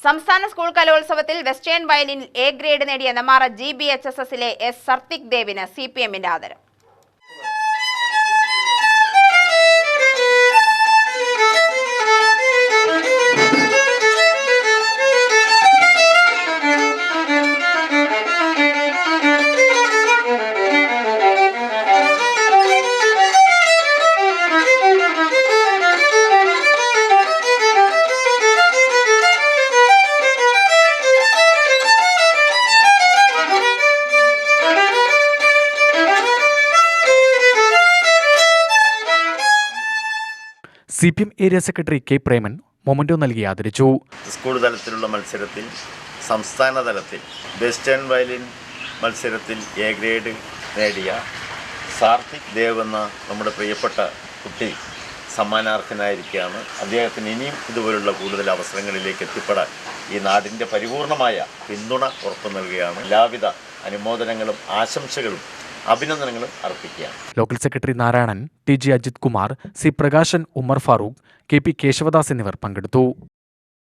സംസ്ഥാന സ്കൂൾ കലോത്സവത്തിൽ western വയലിനിൽ A grade നേടിയ നെന്മാറ GBHSSലെ എസ് സർത്തിക് ദേവിന് CPMന്റെ ആദരം. CPM area secretary K. Preman memento നൽകി ആദരിച്ചു. സ്കൂൾ തലത്തിലുള്ള മത്സരത്തിൽ സംസ്ഥാന തലത്തിൽ വെസ്റ്റേൺ വയലിൻ മത്സരത്തിൽ എ ഗ്രേഡ് നേടിയ സാർത്തിക് ദേവ് എന്ന നമ്മുടെ പ്രിയപ്പെട്ട കുട്ടി സമ്മാനാർഹനായിരിക്കുകയാണ്. അദ്ദേഹത്തിന് ഇനിയും ഇതുപോലുള്ള കൂടുതൽ അവസരങ്ങളിലേക്ക് എത്തിപ്പെടാൻ ഈ നാടിൻ്റെ പരിപൂർണമായ പിന്തുണ ഉറപ്പു നൽകുകയാണ്. എല്ലാവിധ അനുമോദനങ്ങളും ആശംസകളും അഭിനന്ദനങ്ങളും അർപ്പിക്കുകയാണ്. Local secretary Narayanan, TG Ajith Kumar, C. Prakashan, Umar Farooq, KP Keshavadas എന്നിവർ പങ്കെടുത്തു.